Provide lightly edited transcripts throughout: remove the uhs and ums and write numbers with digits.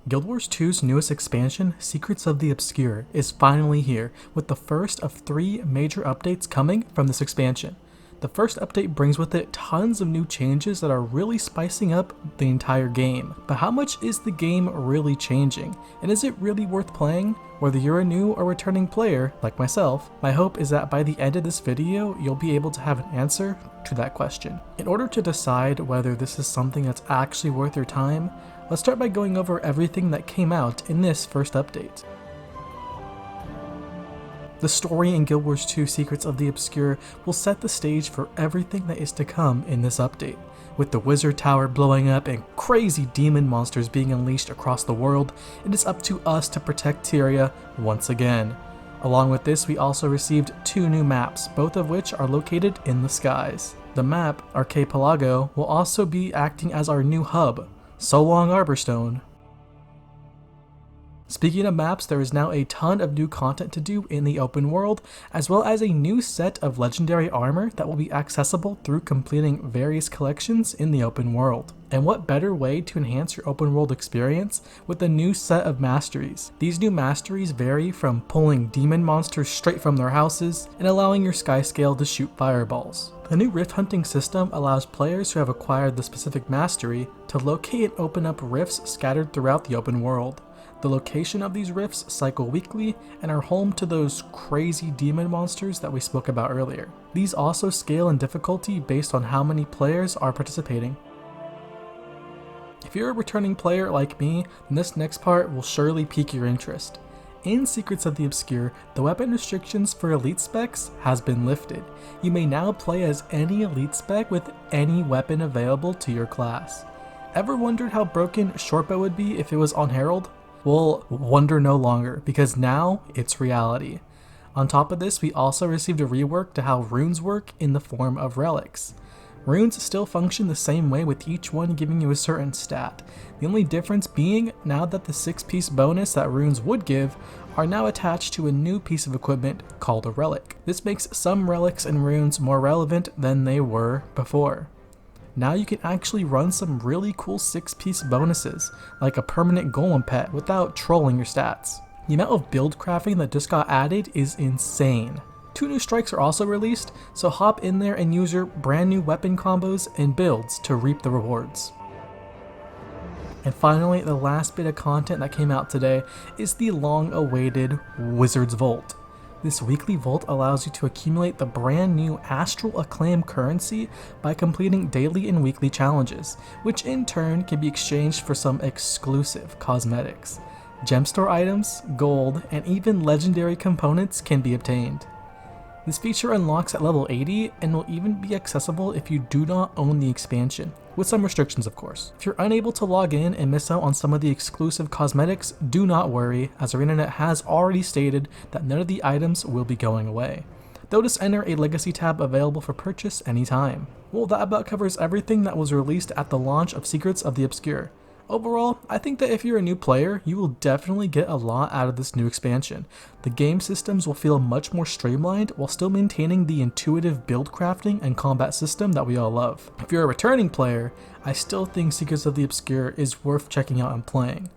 Guild Wars 2's newest expansion, Secrets of the Obscure, is finally here, with the first of 3 major updates coming from this expansion. The first update brings with it tons of new changes that are really spicing up the entire game. But how much is the game really changing? And is it really worth playing? Whether you're a new or returning player, like myself, my hope is that by the end of this video, you'll be able to have an answer to that question. In order to decide whether this is something that's actually worth your time, let's start by going over everything that came out in this first update. The story in Guild Wars 2 Secrets of the Obscure will set the stage for everything that is to come in this update. With the Wizard Tower blowing up and crazy demon monsters being unleashed across the world, it is up to us to protect Tyria once again. Along with this, we also received 2 new maps, both of which are located in the skies. The map, Archipelago, will also be acting as our new hub. So long, Arborstone. Speaking of maps, there is now a ton of new content to do in the open world, as well as a new set of legendary armor that will be accessible through completing various collections in the open world. And what better way to enhance your open world experience with a new set of masteries. These new masteries vary from pulling demon monsters straight from their houses and allowing your sky scale to shoot fireballs. The new rift hunting system allows players who have acquired the specific mastery to locate and open up rifts scattered throughout the open world. The location of these rifts cycle weekly and are home to those crazy demon monsters that we spoke about earlier. These also scale in difficulty based on how many players are participating. If you're a returning player like me, then this next part will surely pique your interest. In Secrets of the Obscure, the weapon restrictions for elite specs has been lifted. You may now play as any elite spec with any weapon available to your class. Ever wondered how broken shortbow would be if it was on Herald? Well, wonder no longer, because now it's reality. On top of this, we also received a rework to how runes work in the form of relics. Runes still function the same way, with each one giving you a certain stat. The only difference being now that the 6-piece bonus that runes would give are now attached to a new piece of equipment called a relic. This makes some relics and runes more relevant than they were before. Now you can actually run some really cool 6-piece bonuses, like a permanent golem pet, without trolling your stats. The amount of build crafting that just got added is insane. 2 new strikes are also released, so hop in there and use your brand new weapon combos and builds to reap the rewards. And finally, the last bit of content that came out today is the long-awaited Wizard's Vault. This weekly vault allows you to accumulate the brand new Astral Acclaim currency by completing daily and weekly challenges, which in turn can be exchanged for some exclusive cosmetics. Gemstore items, gold, and even legendary components can be obtained. This feature unlocks at level 80 and will even be accessible if you do not own the expansion, with some restrictions of course. If you're unable to log in and miss out on some of the exclusive cosmetics, do not worry, as our internet has already stated that none of the items will be going away. They'll just enter a legacy tab available for purchase anytime. Well, that about covers everything that was released at the launch of Secrets of the Obscure. Overall, I think that if you're a new player, you will definitely get a lot out of this new expansion. The game systems will feel much more streamlined while still maintaining the intuitive build crafting and combat system that we all love. If you're a returning player, I still think Secrets of the Obscure is worth checking out and playing.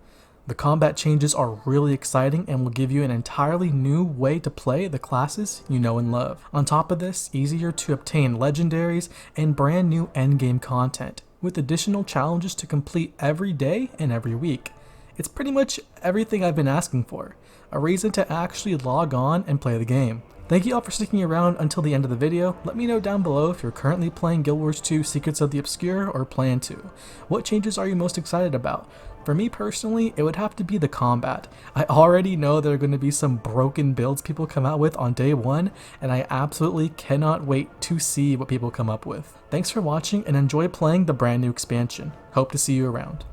The combat changes are really exciting and will give you an entirely new way to play the classes you know and love. On top of this, easier to obtain legendaries and brand new endgame content, with additional challenges to complete every day and every week. It's pretty much everything I've been asking for, a reason to actually log on and play the game. Thank you all for sticking around until the end of the video. Let me know down below if you're currently playing Guild Wars 2 Secrets of the Obscure or plan to. What changes are you most excited about? For me personally, it would have to be the combat. I already know there are going to be some broken builds people come out with on day 1, and I absolutely cannot wait to see what people come up with. Thanks for watching and enjoy playing the brand new expansion. Hope to see you around.